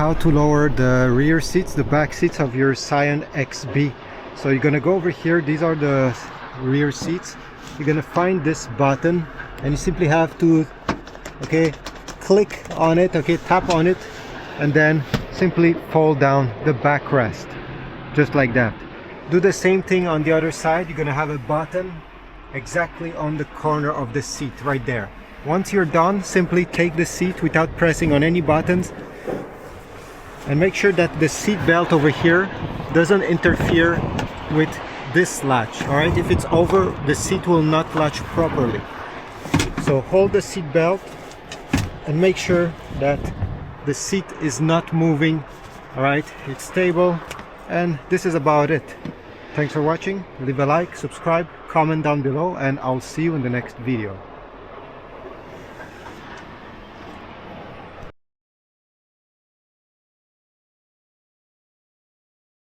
how to lower the rear seats, the back seats of your Scion XB. So you're gonna go over here. These are the rear seats. You're gonna find this button and you simply have to click on it, tap on it, and then simply fold down the backrest just like that. Do the same thing on the other side. You're gonna have a button exactly on the corner of the seat right there. Once you're done, simply take the seat without pressing on any buttons and make sure that the seat belt over here doesn't interfere with this latch. All right, if it's over, the seat will not latch properly. So hold the seat belt and make sure that the seat is not moving. All right, it's stable, and this is about it. Thanks for watching. Leave a like, subscribe, comment down below, and I'll see you in the next video.